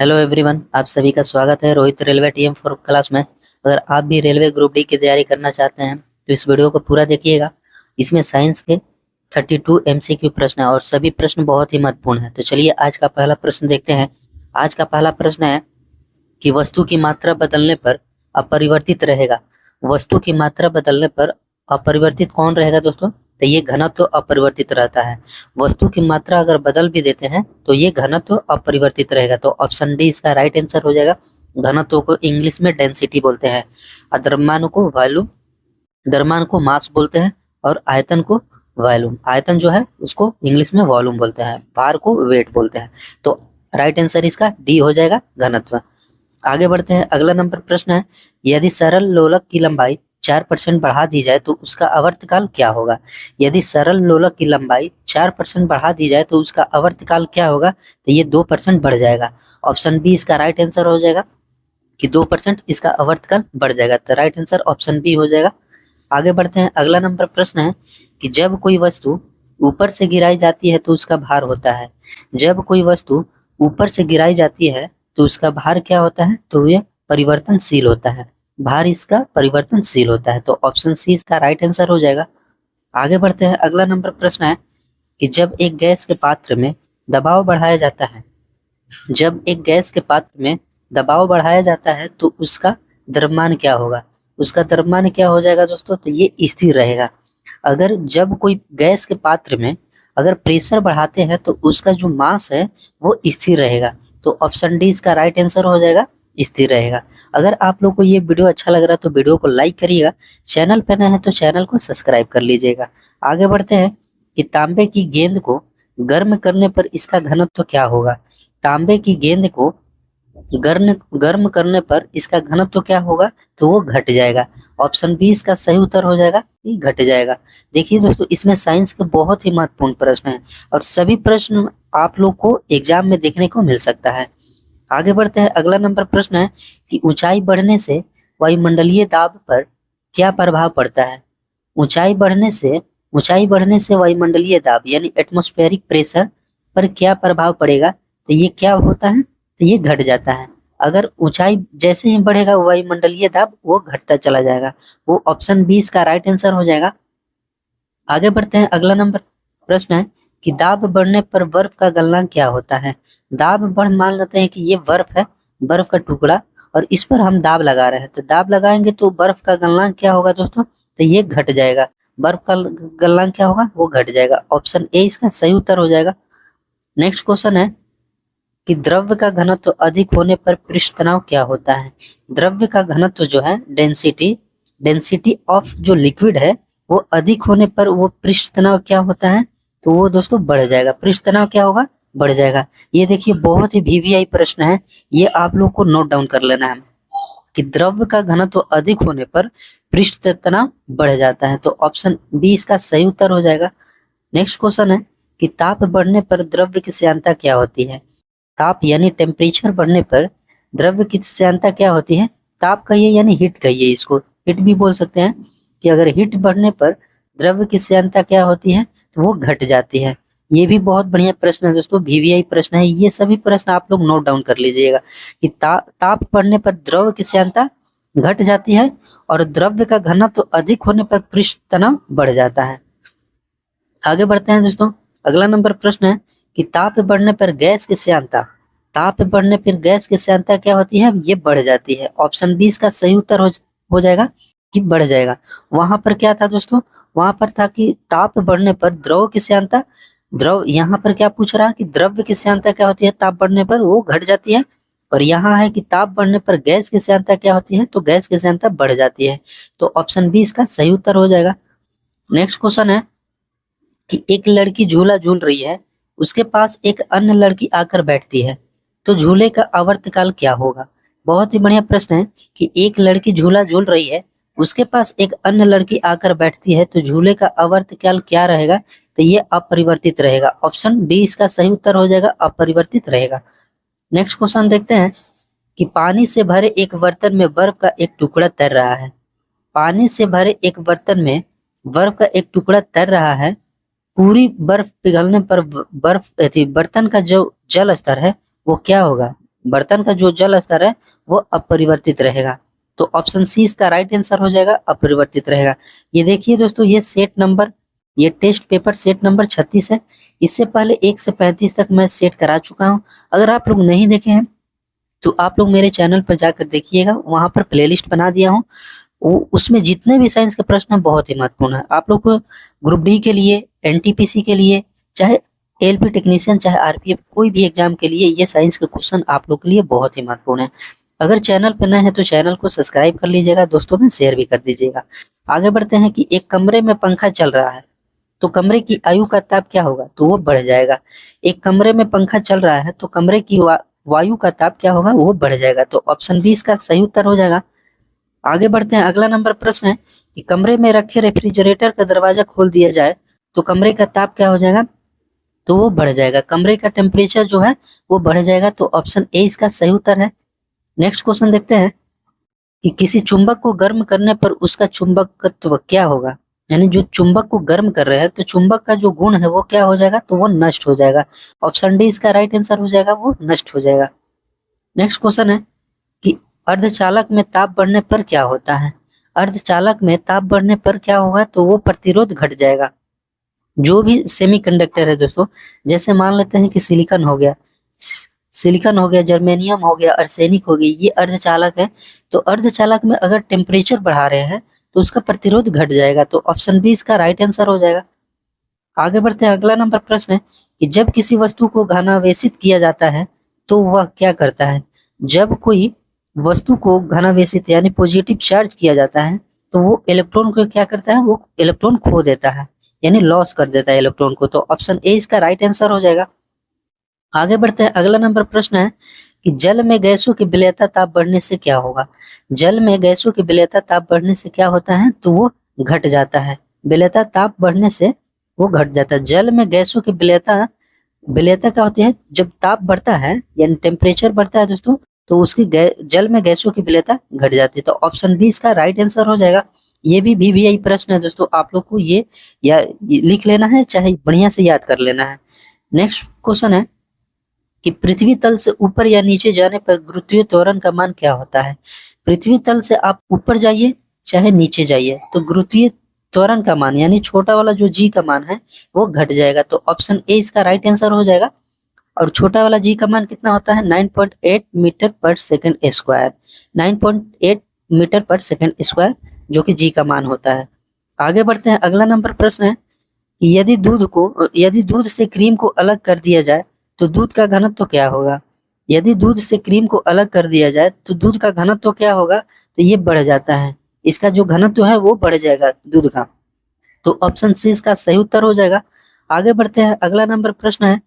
Hello everyone, आप सभी का स्वागत है Rohit railway TM four class में। अगर आप भी रेलवे ग्रुप डी की तैयारी करना चाहते हैं तो इस वीडियो को पूरा देखिएगा। इसमें साइंस के 32 एमसीक्यू प्रश्न है और सभी प्रश्न बहुत ही महत्वपूर्ण है। तो चलिए आज का पहला प्रश्न देखते हैं। आज का पहला प्रश्न है कि वस्तु की मात्रा बदलने पर अपरिवर्तित रहेगा। वस्तु की मात्रा बदलने पर अपरिवर्तित कौन रहेगा दोस्तों? तो ये घनत्व अपरिवर्तित रहता है। वस्तु की मात्रा अगर बदल भी देते हैं तो ये घनत्व अपरिवर्तित रहेगा। तो ऑप्शन डी इसका राइट आंसर हो जाएगा। घनत्व को इंग्लिश में डेंसिटी बोलते हैं और द्रव्यमान को वॉल्यूम, द्रव्यमान को मास बोलते हैं और आयतन को वॉल्यूम। आयतन जो है उसको इंग्लिश में वॉल्यूम बोलते हैं, भार को वेट बोलते हैं। तो राइट आंसर इसका डी हो जाएगा, घनत्व। आगे बढ़ते हैं। अगला नंबर प्रश्न है, यदि सरल लोलक की लंबाई 4% बढ़ा दी जाए तो उसका आवर्तकाल क्या होगा? यदि सरल लोलक की लंबाई 4% बढ़ा दी जाए तो उसका आवर्तकाल क्या होगा? तो ये 2% बढ़ जाएगा। ऑप्शन बी इसका राइट आंसर हो जाएगा कि 2% इसका आवर्तकाल बढ़ जाएगा। तो राइट आंसर ऑप्शन बी हो जाएगा। आगे बढ़ते हैं। अगला नंबर प्रश्न है कि जब कोई वस्तु ऊपर से गिराई जाती है तो उसका भार होता है। जब कोई वस्तु ऊपर से गिराई जाती है तो उसका भार क्या होता है? तो ये परिवर्तनशील होता है। भार इसका परिवर्तनशील होता है। तो ऑप्शन सी इसका राइट आंसर हो जाएगा। आगे बढ़ते हैं। अगला नंबर प्रश्न है कि जब एक गैस के पात्र में दबाव बढ़ाया जाता है, जब एक गैस के पात्र में दबाव बढ़ाया जाता है तो उसका द्रव्यमान क्या होगा? उसका द्रव्यमान क्या हो जाएगा दोस्तों? तो ये स्थिर रहेगा। अगर जब कोई गैस के पात्र में अगर प्रेशर बढ़ाते हैं तो उसका जो मास है वो स्थिर रहेगा। तो ऑप्शन डी इसका राइट आंसर हो जाएगा, स्थिर रहेगा। अगर आप लोग को ये वीडियो अच्छा लग रहा है तो वीडियो को लाइक करिएगा। चैनल पर नए हैं तो चैनल को सब्सक्राइब कर लीजिएगा। आगे बढ़ते हैं कि तांबे की गेंद को गर्म करने पर इसका घनत्व क्या होगा? तांबे की गेंद को गर्म गर्म करने पर इसका घनत्व क्या होगा? तो वो घट जाएगा। ऑप्शन बी इसका सही उत्तर हो जाएगा, ये घट जाएगा। देखिए दोस्तों, इसमें साइंस के बहुत ही महत्वपूर्ण प्रश्न हैं और सभी प्रश्न आप लोग को एग्जाम में देखने को मिल सकता है। आगे बढ़ते हैं। अगला नंबर प्रश्न है कि ऊंचाई बढ़ने से वायुमंडलीय दाब पर क्या प्रभाव पड़ता है? ऊंचाई बढ़ने से वायुमंडलीय दाब यानी एटमॉस्फेरिक प्रेशर पर क्या प्रभाव पड़ेगा? तो ये क्या होता है? तो ये घट जाता है। अगर ऊंचाई जैसे ही बढ़ेगा वायुमंडलीय दाब वो घटता चला जाएगा। वो ऑप्शन बी इसका राइट आंसर हो जाएगा। आगे बढ़ते हैं। अगला नंबर प्रश्न है कि दाब बढ़ने पर बर्फ का गलनांक क्या होता है? दाब बढ़, मान लेते हैं कि ये बर्फ है, बर्फ का टुकड़ा, और इस पर हम दाब लगा रहे हैं। तो दाब लगाएंगे तो बर्फ का गलनांक क्या होगा दोस्तों? तो ये घट जाएगा। बर्फ का गलनांक क्या होगा? वो घट जाएगा। ऑप्शन ए इसका सही उत्तर हो जाएगा। नेक्स्ट क्वेश्चन है कि द्रव्य का घनत्व अधिक होने पर पृष्ठ तनाव क्या होता है? द्रव्य का घनत्व जो है, डेंसिटी ऑफ जो लिक्विड है वो अधिक होने पर वो पृष्ठ तनाव क्या होता है? तो वो दोस्तों बढ़ जाएगा। पृष्ठ तनाव क्या होगा? बढ़ जाएगा। ये देखिए बहुत ही वीवीआई प्रश्न है, ये आप लोग को नोट डाउन कर लेना है कि द्रव्य का घनत्व अधिक होने पर पृष्ठ तनाव बढ़ जाता है। तो ऑप्शन बी इसका सही उत्तर हो जाएगा। नेक्स्ट क्वेश्चन है कि ताप बढ़ने पर द्रव्य की श्यानता क्या होती है? ताप यानी टेम्परेचर बढ़ने पर द्रव्य की श्यानता क्या होती है? ताप कहिए यानी हीट कहिए, इसको हीट भी बोल सकते हैं कि अगर हीट बढ़ने पर द्रव्य की श्यानता क्या होती है? तो वो घट जाती है। ये भी बहुत बढ़िया प्रश्न है दोस्तों, वीवीआई प्रश्न है। ये सभी प्रश्न आप लोग नोट डाउन कर लीजिएगा कि ताप बढ़ने पर द्रव्य की श्यानता घट जाती है और द्रव्य का घनत्व अधिक होने पर पृष्ठ तनाव बढ़ जाता है। आगे बढ़ते हैं दोस्तों। अगला नंबर प्रश्न है कि ताप बढ़ने पर गैस की श्यानता, ताप बढ़ने पर गैस की श्यानता क्या होती है? ये बढ़ जाती है। ऑप्शन बी इसका सही उत्तर हो जाएगा कि बढ़ जाएगा। वहां पर क्या था दोस्तों? वहां पर था कि ताप बढ़ने पर द्रव की श्यानता, द्रव, यहाँ पर क्या पूछ रहा है कि द्रव्य की श्यानता क्या होती है? ताप बढ़ने पर वो घट जाती है। और यहाँ है कि ताप बढ़ने पर गैस की श्यानता क्या होती है? तो गैस की श्यानता बढ़ जाती है। तो ऑप्शन बी इसका सही उत्तर हो जाएगा। नेक्स्ट क्वेश्चन है कि एक लड़की झूला झूल रही है, उसके पास एक अन्य लड़की आकर बैठती है, तो झूले का आवर्तकाल क्या होगा? बहुत ही बढ़िया प्रश्न है कि एक लड़की झूला झूल रही है, उसके पास एक अन्य लड़की आकर बैठती है, तो झूले का आवर्तकाल क्या रहेगा? तो ये अपरिवर्तित रहेगा। ऑप्शन डी इसका सही उत्तर हो जाएगा, अपरिवर्तित रहेगा। नेक्स्ट क्वेश्चन देखते हैं कि पानी से भरे एक बर्तन में बर्फ का एक टुकड़ा तैर रहा है। पानी से भरे एक बर्तन में बर्फ का एक टुकड़ा तैर रहा है। पूरी बर्फ पिघलने पर बर्तन का जो जल स्तर है वो क्या होगा? बर्तन का जो जल स्तर है वो अपरिवर्तित रहेगा। तो ऑप्शन सी इसका राइट आंसर हो जाएगा, अपरिवर्तित रहेगा। ये देखिए दोस्तों, ये टेस्ट पेपर सेट नंबर 36 है। इससे पहले 1 से 35 तक मैं सेट करा चुका हूँ। अगर आप लोग नहीं देखे हैं तो आप लोग मेरे चैनल पर जाकर देखिएगा, वहां पर प्लेलिस्ट बना दिया हूँ। उसमें जितने भी साइंस के प्रश्न हैं बहुत ही महत्वपूर्ण है। आप लोग को ग्रुप डी के लिए, एनटीपीसी के लिए, चाहे एलपी टेक्नीशियन, चाहे आरपीएफ, कोई भी एग्जाम के लिए ये साइंस के क्वेश्चन आप लोग के लिए बहुत ही महत्वपूर्ण है। अगर चैनल पर नए हैं तो चैनल को सब्सक्राइब कर लीजिएगा, दोस्तों में शेयर भी कर दीजिएगा। आगे बढ़ते हैं कि एक कमरे में पंखा चल रहा है तो कमरे की आयु का ताप क्या होगा, तो वो बढ़ जाएगा। एक कमरे में पंखा चल रहा है तो कमरे की वायु का ताप क्या होगा, वो बढ़ जाएगा। तो ऑप्शन बी इसका सही उत्तर हो जाएगा। आगे बढ़ते हैं, अगला नंबर प्रश्न है कि कमरे में रखे रेफ्रिजरेटर का दरवाजा खोल दिया जाए तो कमरे का ताप क्या हो जाएगा, तो वो बढ़ जाएगा। कमरे का टेम्परेचर जो है वो बढ़ जाएगा। तो ऑप्शन ए इसका सही उत्तर है। नेक्स्ट क्वेश्चन देखते हैं कि किसी चुंबक को गर्म करने पर उसका चुंबकत्व क्या होगा, यानी जो चुंबक को गर्म कर रहे हैं तो चुंबक का जो गुण है वो क्या हो जाएगा, तो वो नष्ट हो जाएगा। ऑप्शन डी इसका राइट आंसर हो जाएगा, वो नष्ट हो जाएगा। नेक्स्ट क्वेश्चन है कि अर्धचालक में ताप बढ़ने पर क्या होता है। अर्धचालक में ताप बढ़ने पर क्या होगा, तो वो प्रतिरोध घट जाएगा। जो भी सेमीकंडक्टर है दोस्तों, जैसे मान लेते हैं कि सिलिकॉन हो गया, जर्मेनियम हो गया, आर्सेनिक हो गई, ये अर्धचालक है। तो अर्धचालक में अगर टेम्परेचर बढ़ा रहे हैं तो उसका प्रतिरोध घट जाएगा। तो ऑप्शन बी इसका राइट आंसर हो जाएगा। आगे बढ़ते हैं, अगला नंबर प्रश्न है कि जब किसी वस्तु को घनावेशित किया जाता है तो वह क्या करता है। जब कोई वस्तु को घनावेशित यानी पॉजिटिव चार्ज किया जाता है तो वो इलेक्ट्रॉन को क्या करता है, वो इलेक्ट्रॉन खो देता है, यानी लॉस कर देता है इलेक्ट्रॉन को। तो ऑप्शन ए इसका राइट आंसर हो जाएगा। आगे बढ़ते हैं, अगला नंबर प्रश्न है कि जल में गैसों की विलेयता ताप बढ़ने से क्या होगा। जल में गैसों की विलेयता ताप बढ़ने से क्या होता है, तो वो घट जाता है। विलेयता ताप बढ़ने से वो घट जाता है। जल में गैसों की विलेयता क्या होती है, जब ताप बढ़ता है यानी टेम्परेचर बढ़ता है दोस्तों, तो उसकी जल में गैसों की विलेयता घट जाती है। तो ऑप्शन बी इसका राइट आंसर हो जाएगा। ये भी वीवीआई प्रश्न है दोस्तों, आप लोग को ये लिख लेना है, चाहे बढ़िया से याद कर लेना है। नेक्स्ट क्वेश्चन है कि पृथ्वी तल से ऊपर या नीचे जाने पर गुरुत्वीय त्वरण का मान क्या होता है। पृथ्वी तल से आप ऊपर जाइए चाहे नीचे जाइए तो गुरुत्वीय त्वरण का मान यानी छोटा वाला जो जी का मान है वो घट जाएगा। तो ऑप्शन ए इसका राइट आंसर हो जाएगा। और छोटा वाला जी का मान कितना होता है, 9.8 मीटर पर सेकंड स्क्वायर, 9.8 मीटर पर सेकंड स्क्वायर जो कि जी का मान होता है। आगे बढ़ते हैं, अगला नंबर प्रश्न है कि यदि दूध से क्रीम को अलग कर दिया जाए तो दूध का घनत्व क्या होगा। यदि दूध से क्रीम को अलग कर दिया जाए तो दूध का घनत्व क्या होगा, तो ये बढ़ जाता है। इसका जो घनत्व है वो बढ़ जाएगा दूध का। तो ऑप्शन सी इसका सही उत्तर हो जाएगा। आगे बढ़ते हैं, अगला नंबर प्रश्न है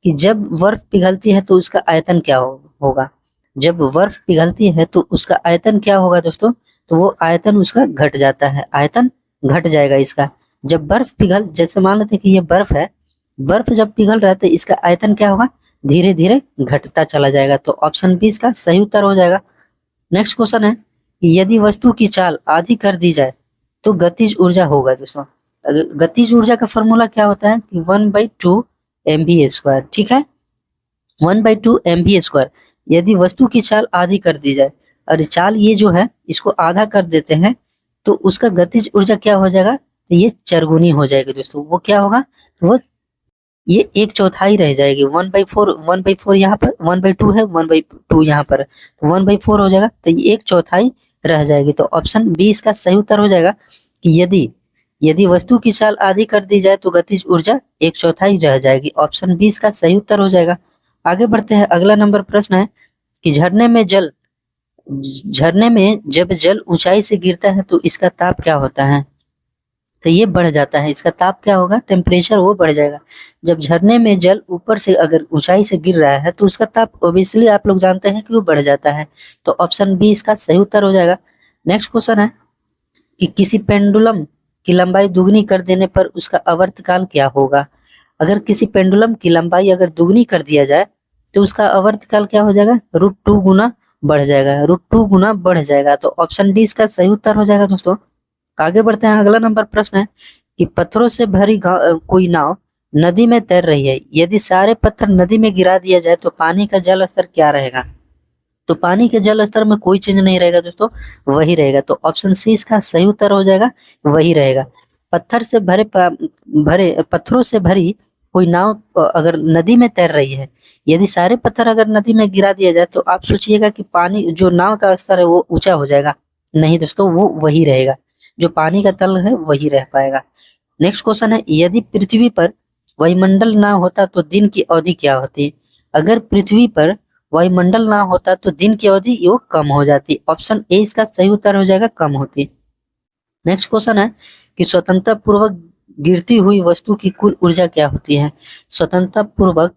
कि जब बर्फ पिघलती है तो उसका आयतन क्या होगा। जब बर्फ पिघलती है तो उसका आयतन क्या होगा दोस्तों, तो वो आयतन उसका घट जाता है, आयतन घट जाएगा इसका। जब बर्फ जैसे मान लेते हैं कि ये बर्फ है, बर्फ जब पिघल रहा है तो इसका आयतन क्या होगा, धीरे धीरे घटता चला जाएगा। तो ऑप्शन बी इसका सही उत्तर हो जाएगा। नेक्स्ट क्वेश्चन है कि यदि वस्तु की चाल आधी कर दी जाए तो गतिज ऊर्जा होगा दोस्तों। अगर गतिज ऊर्जा का फॉर्मूला क्या होता है कि 1/2 mv², ठीक है, 1/2 mv²। यदि वस्तु की चाल आधी कर दी जाए और चाल ये जो है इसको आधा कर देते हैं तो उसका गतिज ऊर्जा क्या हो जाएगा, तो ये चरगुनी हो जाएगी दोस्तों। वो क्या होगा, वो ये 1/4 रह जाएगी। 1/4 यहाँ पर, 1/2 है, 1/2 यहाँ पर, तो 1/4 हो जाएगा, तो ये 1/4 रह जाएगी। तो ऑप्शन बी इसका सही उत्तर हो जाएगा कि यदि वस्तु की चाल आधी कर दी जाए तो गतिज ऊर्जा 1/4 रह जाएगी। ऑप्शन बी इसका सही उत्तर हो जाएगा। आगे बढ़ते हैं, अगला नंबर प्रश्न है कि झरने में जब जल ऊंचाई से गिरता है तो इसका ताप क्या होता है, तो ये बढ़ जाता है। इसका ताप क्या होगा, टेम्परेचर वो बढ़ जाएगा। जब झरने में जल ऊपर से अगर ऊंचाई से गिर रहा है तो उसका ताप ऑब्वियसली आप लोग जानते हैं कि वो बढ़ जाता है। तो ऑप्शन बी इसका सही उत्तर हो जाएगा। नेक्स्ट क्वेश्चन है कि किसी पेंडुलम की लंबाई दुगनी कर देने पर उसका आवर्तकाल क्या होगा। अगर किसी पेंडुलम की लंबाई अगर दुगनी कर दिया जाए तो उसका आवर्तकाल क्या हो जाएगा, √2 गुना बढ़ जाएगा, √2 गुना बढ़ जाएगा। तो ऑप्शन डी इसका सही उत्तर हो जाएगा दोस्तों। आगे बढ़ते हैं, अगला नंबर प्रश्न है कि पत्थरों से भरी कोई नाव नदी में तैर रही है, यदि सारे पत्थर नदी में गिरा दिया जाए तो पानी का जल स्तर क्या रहेगा? तो पानी के जल स्तर में कोई चेंज नहीं रहेगा दोस्तों, वही रहेगा। तो ऑप्शन सी इसका सही उत्तर हो जाएगा, वही रहेगा। भरे पत्थरों से भरी कोई नाव अगर नदी में तैर रही है, यदि सारे पत्थर अगर नदी में गिरा दिया जाए तो आप सोचिएगा कि पानी जो नाव का स्तर है वो ऊंचा हो जाएगा? नहीं दोस्तों, वो वही रहेगा, जो पानी का तल है वही रह पाएगा। नेक्स्ट क्वेश्चन है, यदि पृथ्वी पर वायुमंडल ना होता तो दिन की अवधि क्या होती? अगर पृथ्वी पर वायुमंडल ना होता तो दिन की अवधि यो कम हो जाती। ऑप्शन ए इसका सही उत्तर हो जाएगा, कम होती। नेक्स्ट क्वेश्चन है कि स्वतंत्रता पूर्वक गिरती हुई वस्तु की कुल ऊर्जा क्या होती है? स्वतंत्रता पूर्वक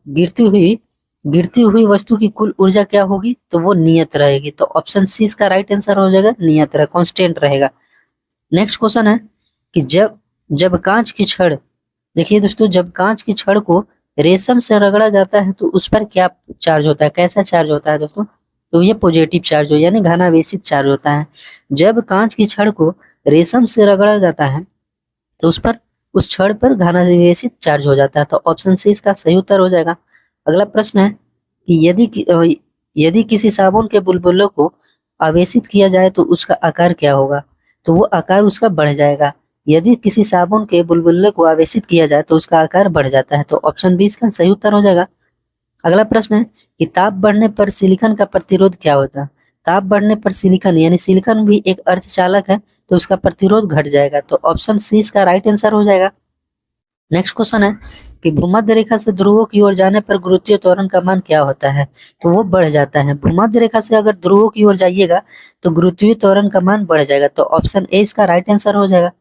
गिरती हुई वस्तु की कुल ऊर्जा क्या होगी? तो वो नियत रहेगी। तो ऑप्शन सी इसका राइट आंसर हो जाएगा, नियत रहे, कांस्टेंट रहेगा। नेक्स्ट क्वेश्चन है कि जब जब कांच की छड़, देखिए दोस्तों, जब कांच की छड़ को रेशम से रगड़ा जाता है तो उस पर क्या चार्ज होता है, कैसा चार्ज होता है दोस्तों? तो ये पॉजिटिव चार्ज हो, यानी घनावेशित चार्ज होता है। जब कांच की छड़ को रेशम से रगड़ा जाता है तो उस छड़ पर घनावेशित चार्ज हो जाता है। तो ऑप्शन सी इसका सही उत्तर हो जाएगा। अगला प्रश्न है कि यदि किसी साबुन के बुलबुलों को आवेशित किया जाए तो उसका आकार क्या होगा? तो वो आकार उसका बढ़ जाएगा। यदि किसी साबुन के बुलबुले को आवेशित किया जाए तो उसका आकार बढ़ जाता है। तो ऑप्शन बी इसका सही उत्तर हो जाएगा। अगला प्रश्न है कि ताप बढ़ने पर सिलिकॉन का प्रतिरोध क्या होता है? ताप बढ़ने पर सिलिकॉन, यानी सिलिकॉन भी एक अर्धचालक है, तो उसका प्रतिरोध घट जाएगा। तो ऑप्शन सी इसका राइट आंसर हो जाएगा। नेक्स्ट क्वेश्चन है कि भूमध्य रेखा से ध्रुवों की ओर जाने पर गुरुत्वीय त्वरण का मान क्या होता है? तो वो बढ़ जाता है। भूमध्य रेखा से अगर ध्रुवों की ओर जाइएगा तो गुरुत्वीय त्वरण का मान बढ़ जाएगा। तो ऑप्शन ए इसका राइट आंसर हो जाएगा।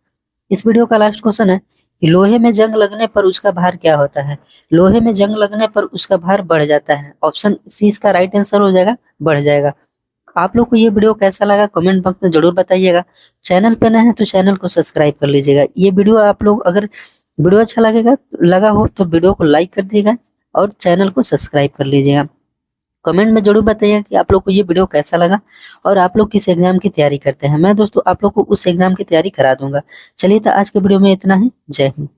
इस वीडियो का लास्ट क्वेश्चन है कि लोहे में जंग लगने पर उसका भार क्या होता है? लोहे में जंग लगने पर उसका भार बढ़ जाता है। ऑप्शन सी इसका राइट आंसर हो जाएगा, बढ़ जाएगा। आप लोग को ये वीडियो कैसा लगा कमेंट बॉक्स में जरूर बताइएगा। चैनल पे नए हैं तो चैनल को सब्सक्राइब कर लीजिएगा। ये वीडियो आप लोग अगर वीडियो अच्छा लगा हो तो वीडियो को लाइक कर दीजिएगा और चैनल को सब्सक्राइब कर लीजिएगा। कमेंट में जरूर बताइएगा कि आप लोग को ये वीडियो कैसा लगा और आप लोग किस एग्जाम की तैयारी करते हैं। मैं दोस्तों आप लोग को उस एग्जाम की तैयारी करा दूंगा। चलिए तो आज के वीडियो में इतना ही। जय हिंद।